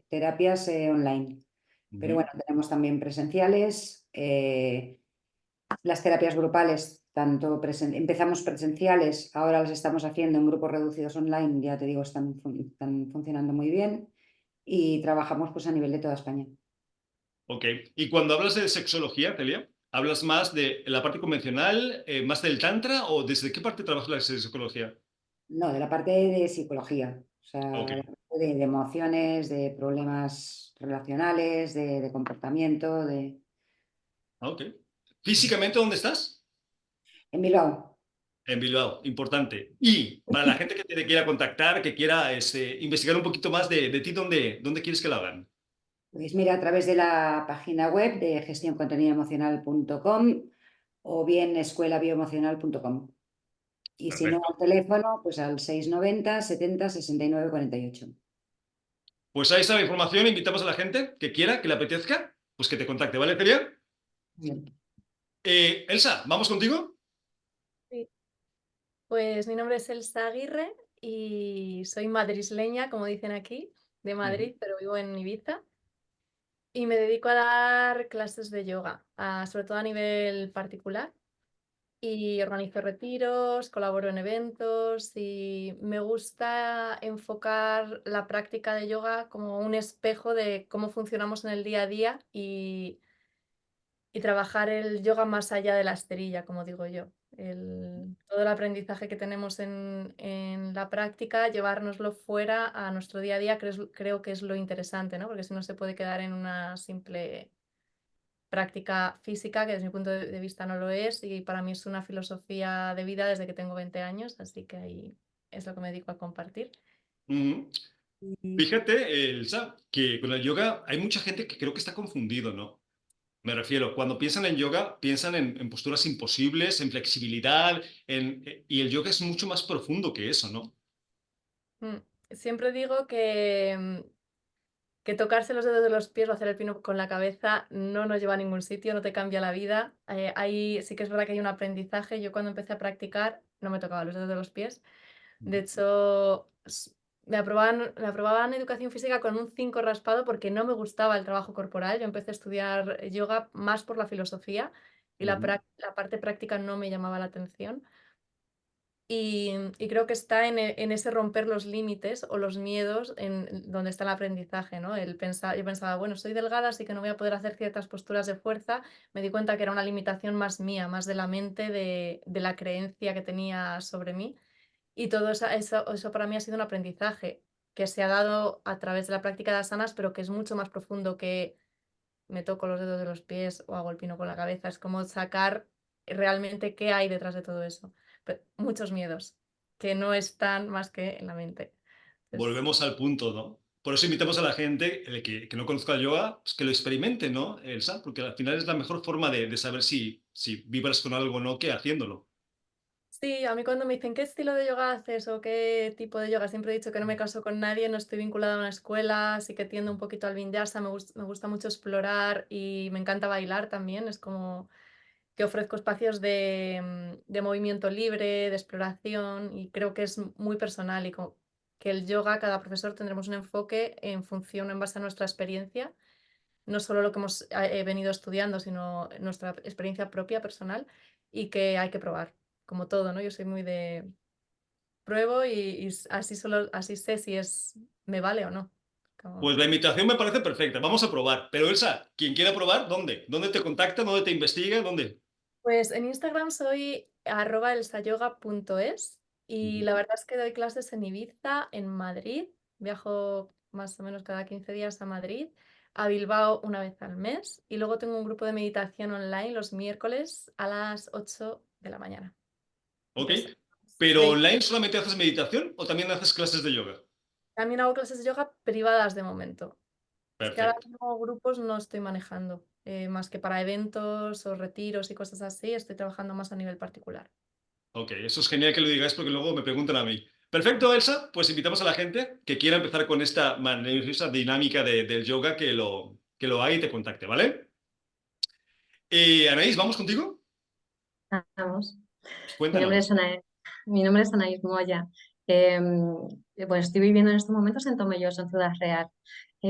terapias online, pero Ujú. bueno, tenemos también presenciales. Las terapias grupales, empezamos presenciales, ahora las estamos haciendo en grupos reducidos online, ya te digo, están funcionando muy bien y trabajamos pues a nivel de toda España. Ok. Y cuando hablas de sexología, Celia, ¿hablas más de la parte convencional, más del tantra o desde qué parte trabajas la sexología? No, de la parte de psicología, o sea, Ok. la parte de emociones, de problemas relacionales, de comportamiento, Ok. ¿Físicamente dónde estás? En Bilbao. En Bilbao, importante. Y para la gente que te quiera contactar, que quiera investigar un poquito más de ti, ¿dónde quieres que lo hagan? Pues mira, a través de la página web de gestioncontenidoemocional.com o bien escuelabioemocional.com. Y si no, Perfecto. al teléfono, pues al 690 70 69 48. Pues ahí está la información. Invitamos a la gente que quiera, que le apetezca, pues que te contacte, ¿vale, Celia? Bien. Elsa, ¿vamos contigo? Sí. Pues mi nombre es Elsa Aguirre y soy madrisleña, como dicen aquí, de Ujú. Madrid, pero vivo en Ibiza. Y me dedico a dar clases de yoga, sobre todo a nivel particular. Y organizo retiros, colaboro en eventos y me gusta enfocar la práctica de yoga como un espejo de cómo funcionamos en el día a día y trabajar el yoga más allá de la esterilla, como digo yo. todo el aprendizaje que tenemos en la práctica, llevárnoslo fuera a nuestro día a día, creo que es lo interesante, ¿no? Porque si no se puede quedar en una simple práctica física, que desde mi punto de vista no lo es, y para mí es una filosofía de vida desde que tengo 20 años, así que ahí es lo que me dedico a compartir. Ujú. Y Fíjate, Elsa, que con el yoga hay mucha gente que creo que está confundido, ¿no? Me refiero, cuando piensan en yoga, piensan en posturas imposibles, en flexibilidad, y el yoga es mucho más profundo que eso, ¿no? Siempre digo que tocarse los dedos de los pies o hacer el pino con la cabeza no nos lleva a ningún sitio, no te cambia la vida. Sí que es verdad que hay un aprendizaje. Yo cuando empecé a practicar no me tocaba los dedos de los pies. De hecho, me aprobaban educación física con un 5 raspado porque no me gustaba el trabajo corporal. Yo empecé a estudiar yoga más por la filosofía y Ujú. la parte práctica no me llamaba la atención. Y creo que está en ese romper los límites o los miedos en donde está el aprendizaje, ¿no? Yo pensaba, bueno, soy delgada, así que no voy a poder hacer ciertas posturas de fuerza. Me di cuenta que era una limitación más mía, más de la mente, de la creencia que tenía sobre mí. Y todo eso para mí ha sido un aprendizaje que se ha dado a través de la práctica de asanas, pero que es mucho más profundo que me toco los dedos de los pies o hago el pino con la cabeza. Es como sacar realmente qué hay detrás de todo eso. Muchos miedos que no están más que en la mente. Entonces, Volvemos al punto, ¿no? Por eso invitamos a la gente que no conozca el yoga, pues que lo experimente, ¿no, Elsa? Porque al final es la mejor forma de saber si vibras con algo o no que haciéndolo. sí, a mí cuando me dicen qué estilo de yoga haces o qué tipo de yoga, siempre he dicho que no me caso con nadie, no estoy vinculada a una escuela, sí que tiendo un poquito al vinyasa, me gusta mucho explorar y me encanta bailar también. Es como que ofrezco espacios de movimiento libre, de exploración, y creo que es muy personal y que el yoga, cada profesor tendremos un enfoque en función, en base a nuestra experiencia, no solo lo que hemos venido estudiando, sino nuestra experiencia propia, personal, y que hay que probar, como todo, ¿no? Yo soy muy de pruebo y así sé si me vale o no. Pues Como- la invitación me parece perfecta. Vamos a probar. Pero Elsa, quien quiera probar, ¿dónde? ¿Dónde te contacta? ¿Dónde te investiga? ¿Dónde? Pues en Instagram soy @elsayoga.es y Ujú. la verdad es que doy clases en Ibiza, en Madrid. Viajo más o menos cada 15 días a Madrid, a Bilbao una vez al mes y luego tengo un grupo de meditación online los miércoles a las 8 de la mañana. Ok. Entonces, ¿Pero de- online solamente haces meditación o también haces clases de yoga? también hago clases de yoga privadas de momento. Es que ahora Perfecto. mismo grupos no estoy manejando, más que para eventos o retiros y cosas así, estoy trabajando más a nivel particular. Ok, eso es genial que lo digáis porque luego me preguntan a mí. Perfecto, Elsa, pues invitamos a la gente que quiera empezar con esta maravillosa dinámica del yoga que lo haga y te contacte, ¿vale? Anaís, ¿vamos contigo? Vamos. Pues Mi nombre cuéntanos. es mi nombre es Anaís Moya. Pues estoy viviendo en estos momentos en Tomelloso, en Ciudad Real.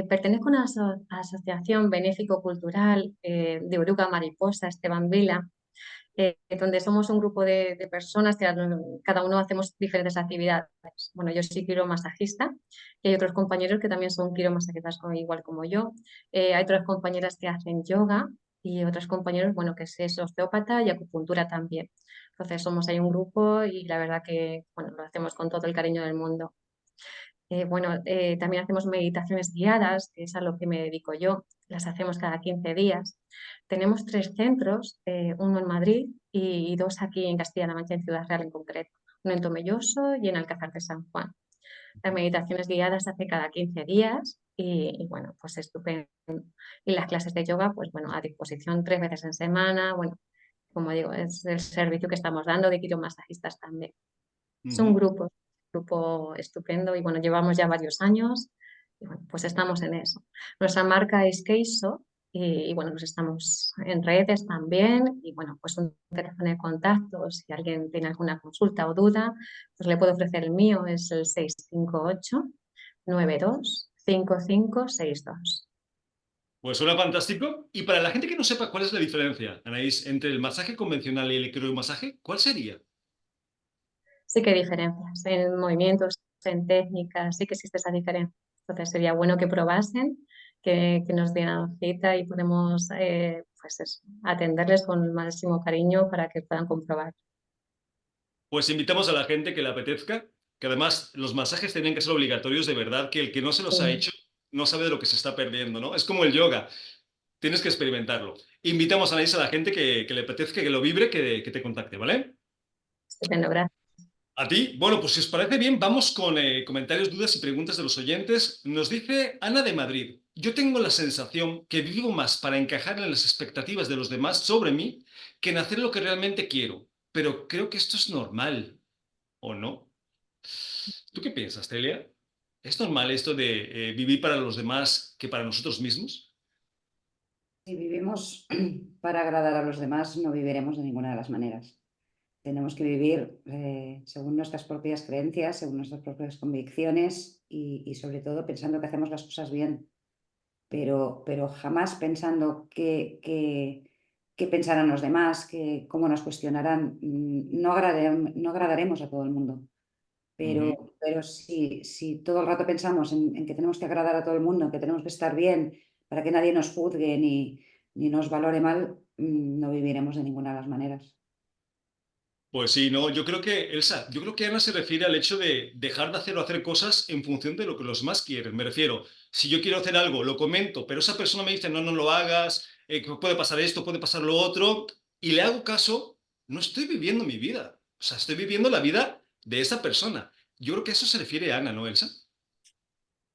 Pertenezco a una asociación benéfico-cultural de Oruga Mariposa, Esteban Vila, donde somos un grupo de personas que cada uno hacemos diferentes actividades. Bueno, yo soy quiromasajista y hay otros compañeros que también son quiromasajistas igual como yo. Hay otras compañeras que hacen yoga y otros compañeros, bueno, que es osteópata y acupuntura también. Entonces somos ahí un grupo y la verdad que, bueno, lo hacemos con todo el cariño del mundo. También hacemos meditaciones guiadas, que es a lo que me dedico yo. Las hacemos cada 15 días. Tenemos 3 centros, uno en Madrid y 2 aquí en Castilla-La Mancha, en Ciudad Real en concreto. Uno en Tomelloso y en Alcázar de San Juan. Las meditaciones guiadas se hace cada 15 días y bueno, pues estupendo. Y las clases de yoga, pues bueno, a disposición 3 veces en semana. Bueno, como digo, es el servicio que estamos dando de quiromasajistas también. Es un Ujú. grupo estupendo y bueno, llevamos ya varios años y bueno, pues estamos en eso. Nuestra marca es Keiso y bueno, pues estamos en redes también y bueno, pues un teléfono de contacto, si alguien tiene alguna consulta o duda, pues le puedo ofrecer el mío, es el 658-92-5562. Pues suena fantástico. Y para la gente que no sepa cuál es la diferencia, Anaís, entre el masaje convencional y el criomasaje, ¿cuál sería? Sí que hay diferencias en movimientos, en técnicas, sí que existe esa diferencia. Entonces sería bueno que probasen, que nos dieran cita y podemos pues atenderles con el máximo cariño para que puedan comprobar. Pues invitamos a la gente que le apetezca, que además los masajes tenían que ser obligatorios de verdad, que el que no se los ha hecho no sabe de lo que se está perdiendo, ¿no? Es como el yoga, tienes que experimentarlo. Invitamos a la gente que le apetezca, que lo vibre, que te contacte, ¿vale? Estupendo, gracias. A ti, bueno, pues si os parece bien, vamos con comentarios, dudas y preguntas de los oyentes. Nos dice Ana de Madrid: yo tengo la sensación que vivo más para encajar en las expectativas de los demás sobre mí que en hacer lo que realmente quiero, pero creo que esto es normal, ¿o no? ¿Tú qué piensas, Celia? ¿Es normal esto de vivir para los demás que para nosotros mismos? Si vivimos para agradar a los demás, no viviremos de ninguna de las maneras. Tenemos que vivir según nuestras propias creencias, según nuestras propias convicciones y sobre todo pensando que hacemos las cosas bien, pero jamás pensando qué pensarán los demás, cómo nos cuestionarán. No agradaremos a todo el mundo. Ujú. Pero si todo el rato pensamos en que tenemos que agradar a todo el mundo, que tenemos que estar bien para que nadie nos juzgue ni nos valore mal, no viviremos de ninguna de las maneras. Pues sí, no, yo creo que, Elsa, yo creo que Ana se refiere al hecho de dejar de hacer o hacer cosas en función de lo que los más quieren. Me refiero, si yo quiero hacer algo, lo comento, pero esa persona me dice, no, no lo hagas, que puede pasar esto, puede pasar lo otro, y le hago caso, no estoy viviendo mi vida. O sea, estoy viviendo la vida de esa persona. Yo creo que a eso se refiere Ana, ¿no, Elsa?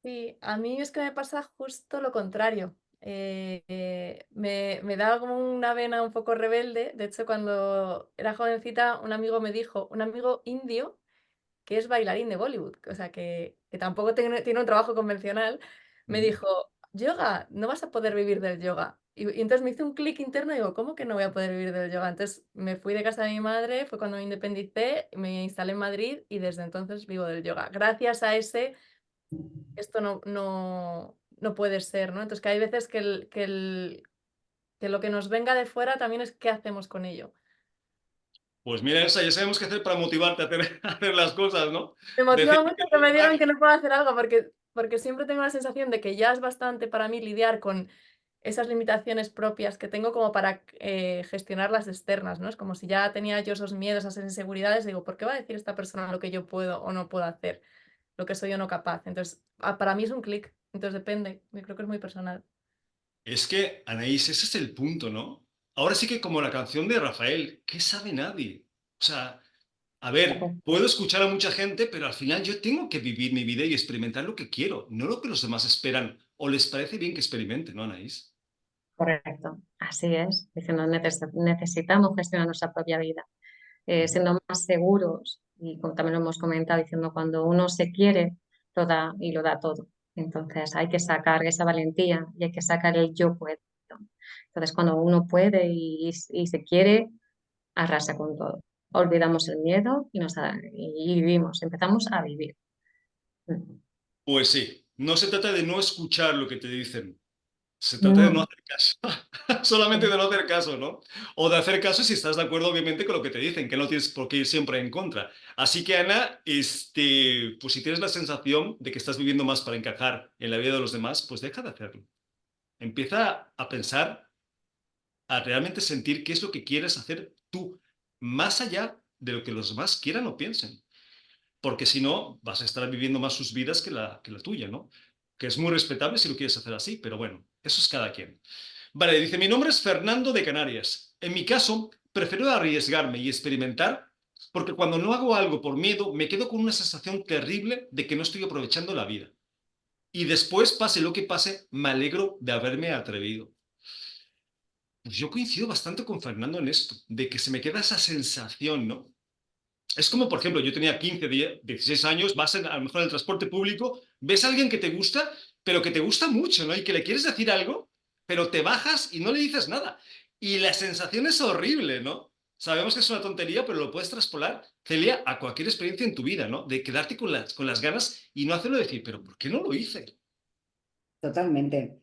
Sí, a mí es que me pasa justo lo contrario. Me da como una vena un poco rebelde. De hecho, cuando era jovencita, un amigo me dijo, un amigo indio que es bailarín de Bollywood, o sea, que tampoco tiene un trabajo convencional, me Ujú. dijo, yoga, no vas a poder vivir del yoga. Y entonces me hizo un clic interno y digo, ¿cómo que no voy a poder vivir del yoga? Entonces me fui de casa de mi madre, fue cuando me independicé, me instalé en Madrid y desde entonces vivo del yoga. Gracias a ese, esto no puede ser, ¿no? Entonces que hay veces que lo que nos venga de fuera también es qué hacemos con ello. Pues mira, Elsa, ya sabemos qué hacer para motivarte a hacer, a hacer las cosas, ¿no? Me motiva Decir mucho que que no me es digan que mágico. no puedo hacer algo porque siempre tengo la sensación de que ya es bastante para mí lidiar con esas limitaciones propias que tengo como para gestionar las externas, ¿no? Es como si ya tenía yo esos miedos, esas inseguridades, digo, ¿por qué va a decir esta persona lo que yo puedo o no puedo hacer? Lo que soy o no capaz. Entonces, para mí es un clic, entonces depende, yo creo que es muy personal. Es que, Anaís, ese es el punto, ¿no? Ahora sí que como la canción de Rafael, ¿qué sabe nadie? O sea, a ver, puedo escuchar a mucha gente, pero al final yo tengo que vivir mi vida y experimentar lo que quiero, no lo que los demás esperan o les parece bien que experimente, ¿no, Anaís? Correcto, así es. Diciendo, necesitamos gestionar nuestra propia vida, Ujú. siendo más seguros y como también lo hemos comentado, diciendo cuando uno se quiere, lo da y lo da todo. Entonces hay que sacar esa valentía y hay que sacar el yo puedo. Entonces cuando uno puede y se quiere, arrasa con todo. Olvidamos el miedo y vivimos, empezamos a vivir. Pues sí, no se trata de no escuchar lo que te dicen, se trata de no No, hacer caso, solamente de no hacer caso, ¿no? O de hacer caso si estás de acuerdo, obviamente, con lo que te dicen, que no tienes por qué ir siempre en contra. Así que, Ana, pues si tienes la sensación de que estás viviendo más para encajar en la vida de los demás, pues deja de hacerlo. Empieza a pensar, a realmente sentir qué es lo que quieres hacer tú, más allá de lo que los demás quieran o piensen. Porque si no, vas a estar viviendo más sus vidas que la tuya, ¿no? Que es muy respetable si lo quieres hacer así, pero bueno, eso es cada quien. Vale, dice, mi nombre es Fernando de Canarias. En mi caso, prefiero arriesgarme y experimentar porque cuando no hago algo por miedo, me quedo con una sensación terrible de que no estoy aprovechando la vida. Y después, pase lo que pase, me alegro de haberme atrevido. Pues yo coincido bastante con Fernando en esto, de que se me queda esa sensación, ¿no? Es como, por ejemplo, yo tenía 15, 10, 16 años, vas a lo mejor en el transporte público, ves a alguien que te gusta, pero que te gusta mucho, ¿no? Y que le quieres decir algo, pero te bajas y no le dices nada. Y la sensación es horrible, ¿no? Sabemos que es una tontería, pero lo puedes traspolar, Celia, a cualquier experiencia en tu vida, ¿no? De quedarte con las ganas y no hacerlo decir, pero ¿por qué no lo hice? Totalmente.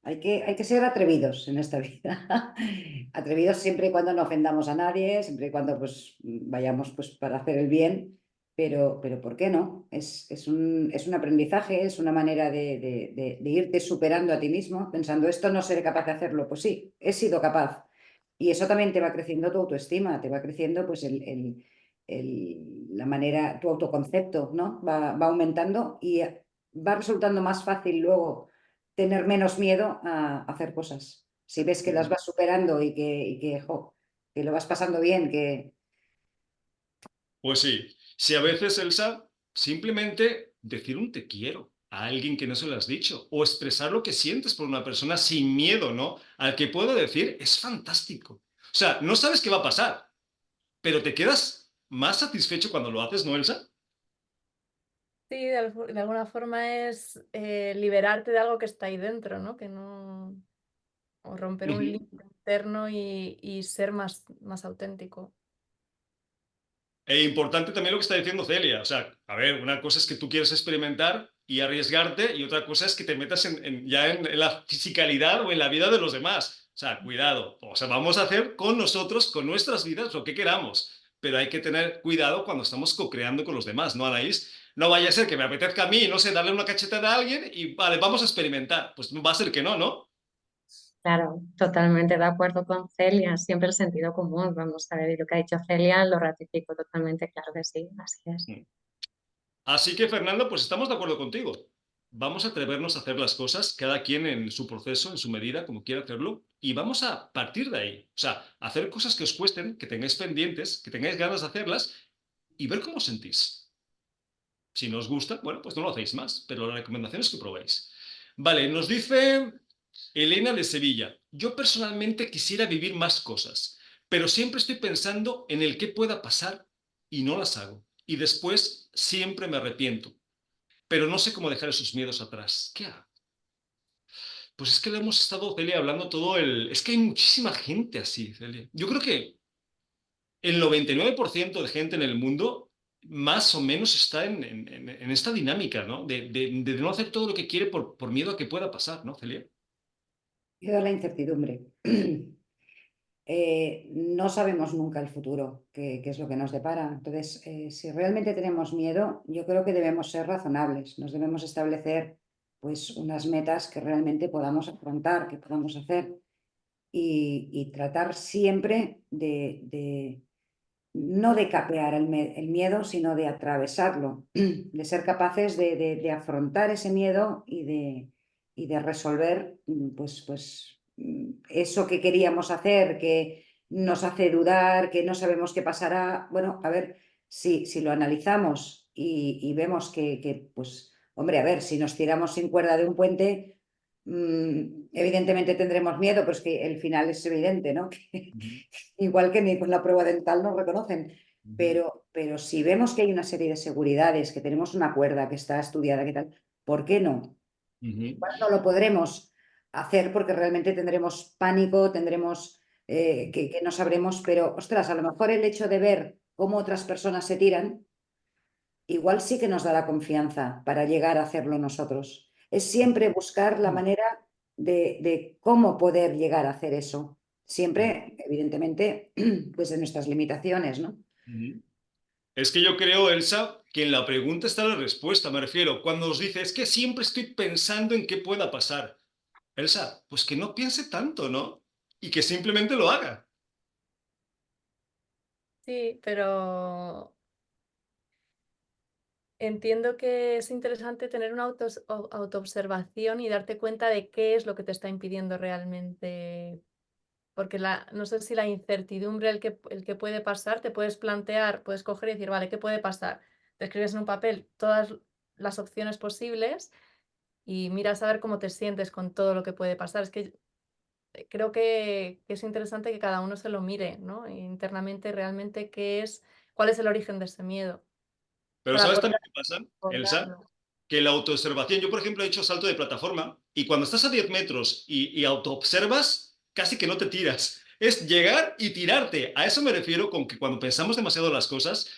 Hay que ser atrevidos en esta vida. Atrevidos siempre y cuando no ofendamos a nadie, siempre y cuando pues, vayamos pues, para hacer el bien, pero ¿por qué no? Es un aprendizaje, es una manera de irte superando a ti mismo, pensando, esto no seré capaz de hacerlo. Pues sí, he sido capaz. Y eso también te va creciendo tu autoestima, te va creciendo pues, la manera, tu autoconcepto, ¿no? Va aumentando y va resultando más fácil luego tener menos miedo a hacer cosas. Si ves que las vas superando que lo vas pasando bien, que... Pues sí, si a veces, Elsa, simplemente decir un te quiero a alguien que no se lo has dicho o expresar lo que sientes por una persona sin miedo, ¿no? Al que puedo decir, es fantástico. O sea, no sabes qué va a pasar, pero te quedas más satisfecho cuando lo haces, ¿no, Elsa? Sí, de alguna forma es liberarte de algo que está ahí dentro, ¿no? Que no... O romper un Ujú. límite interno y ser más auténtico. E importante también lo que está diciendo Celia. O sea, a ver, una cosa es que tú quieres experimentar y arriesgarte y otra cosa es que te metas ya en la fisicalidad o en la vida de los demás. O sea, cuidado. O sea, vamos a hacer con nosotros, con nuestras vidas, lo que queramos. Pero hay que tener cuidado cuando estamos co-creando con los demás, ¿no, Anaís? No vaya a ser que me apetezca a mí, no sé, darle una cachetada a alguien y vale, vamos a experimentar. Pues va a ser que no, ¿no? Claro, totalmente de acuerdo con Celia, siempre el sentido común, vamos a ver, y lo que ha dicho Celia lo ratifico totalmente, claro que sí, así es. Así que, Fernando, pues estamos de acuerdo contigo. Vamos a atrevernos a hacer las cosas, cada quien en su proceso, en su medida, como quiera hacerlo, y vamos a partir de ahí. O sea, hacer cosas que os cuesten, que tengáis pendientes, que tengáis ganas de hacerlas y ver cómo os sentís. Si no os gusta, bueno, pues no lo hacéis más, pero la recomendación es que probéis. Vale, nos dice Elena de Sevilla. Yo personalmente quisiera vivir más cosas, pero siempre estoy pensando en el qué pueda pasar y no las hago. Y después siempre me arrepiento, pero no sé cómo dejar esos miedos atrás. ¿Qué hago? Pues es que le hemos estado, Celia, hablando todo el... Es que hay muchísima gente así, Celia. Yo creo que el 99% de gente en el mundo más o menos está en esta dinámica, ¿no? De no hacer todo lo que quiere por miedo a que pueda pasar, ¿no, Celia? Miedo a la incertidumbre. No sabemos nunca el futuro, qué es lo que nos depara. Entonces, si realmente tenemos miedo, yo creo que debemos ser razonables, nos debemos establecer pues unas metas que realmente podamos afrontar, que podamos hacer y tratar siempre no de capear el miedo, sino de atravesarlo, de ser capaces de afrontar ese miedo y de resolver eso que queríamos hacer, que nos hace dudar, que no sabemos qué pasará. Bueno, a ver, si lo analizamos y vemos pues, hombre, a ver, si nos tiramos sin cuerda de un puente, evidentemente tendremos miedo, pero es que el final es evidente, ¿no? Ujú, Igual que ni con la prueba dental nos reconocen. ujú, Pero si vemos que hay una serie de seguridades, que tenemos una cuerda que está estudiada, ¿qué tal? ¿Por qué no? ujú. Igual no lo podremos hacer porque realmente tendremos pánico, tendremos que no sabremos, pero ostras, a lo mejor el hecho de ver cómo otras personas se tiran, igual sí que nos dará confianza para llegar a hacerlo nosotros. Es siempre buscar la manera de cómo poder llegar a hacer eso. Siempre, evidentemente, pues de nuestras limitaciones, ¿no? Ujú. Es que yo creo, Elsa, que en la pregunta está la respuesta. Me refiero, cuando os dice, es que siempre estoy pensando en qué pueda pasar. Elsa, pues que no piense tanto, ¿no? Y que simplemente lo haga. Sí, pero entiendo que es interesante tener una autoobservación y darte cuenta de qué es lo que te está impidiendo realmente. Porque no sé si la incertidumbre, el que puede pasar, te puedes plantear, puedes coger y decir, vale, ¿qué puede pasar? Te escribes en un papel todas las opciones posibles y miras a ver cómo te sientes con todo lo que puede pasar. Es que creo que es interesante que cada uno se lo mire, ¿no? Internamente realmente cuál es el origen de ese miedo, Pero para ¿sabes poder también qué pasa, Elsa? abordarlo. Que la autoobservación, yo por ejemplo he hecho salto de plataforma y cuando estás a 10 metros y autoobservas, casi que no te tiras. Es llegar y tirarte. A eso me refiero con que cuando pensamos demasiado las cosas,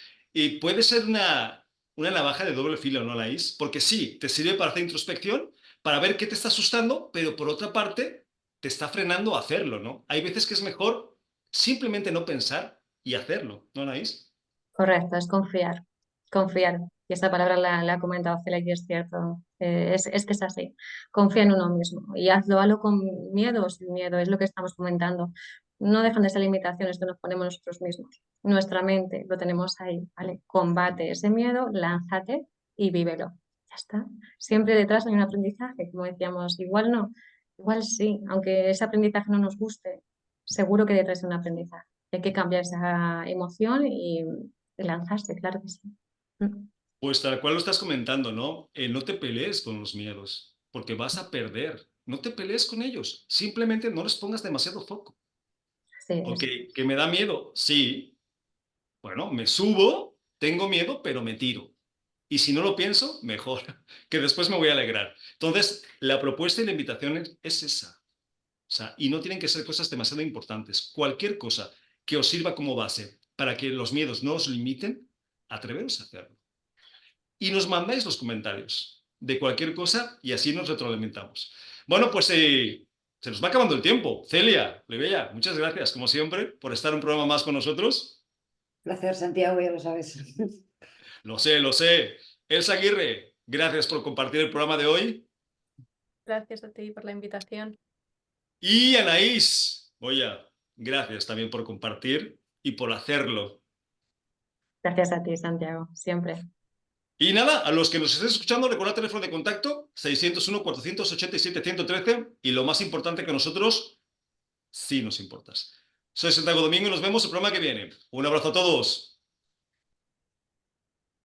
puede ser una navaja de doble filo, ¿no, Laís? Porque sí, te sirve para hacer introspección, para ver qué te está asustando, pero por otra parte, te está frenando a hacerlo, ¿no? Hay veces que es mejor simplemente no pensar y hacerlo, ¿no, Laís? Correcto, es confiar, confiar. Y esta palabra la ha comentado Celia y es cierto, es que es así. Confía en uno mismo y hazlo con miedo o sin miedo, es lo que estamos comentando. no dejan de ser limitaciones que nos ponemos nosotros mismos. Nuestra mente lo tenemos ahí, ¿vale? Combate ese miedo, lánzate y vívelo. Ya está. Siempre detrás hay un aprendizaje, como decíamos, igual no, igual sí, aunque ese aprendizaje no nos guste, seguro que detrás hay un aprendizaje. Hay que cambiar esa emoción y lanzarse, claro que sí. Pues tal cual lo estás comentando, ¿no? No te pelees con los miedos, porque vas a perder. No te pelees con ellos. Simplemente no les pongas demasiado foco. Así es. ¿Que me da miedo? Sí. Bueno, me subo, tengo miedo, pero me tiro. Y si no lo pienso, mejor, que después me voy a alegrar. Entonces, la propuesta y la invitación es esa. O sea, y no tienen que ser cosas demasiado importantes. Cualquier cosa que os sirva como base para que los miedos no os limiten, atreveros a hacerlo. Y nos mandáis los comentarios de cualquier cosa y así nos retroalimentamos. Bueno, pues se nos va acabando el tiempo. Celia, Plebeya, muchas gracias, como siempre, por estar un programa más con nosotros. Placer, Santiago, ya lo sabes. Lo sé, lo sé. Elsa Aguirre, gracias por compartir el programa de hoy. Gracias a ti por la invitación. Y Anaís, oye, gracias también por compartir y por hacerlo. Gracias a ti, Santiago, siempre. Y nada, a los que nos estéis escuchando, recordad el teléfono de contacto 601-487-113 y lo más importante que nosotros, sí nos importas. Soy Santiago Domingo y nos vemos el programa que viene. Un abrazo a todos.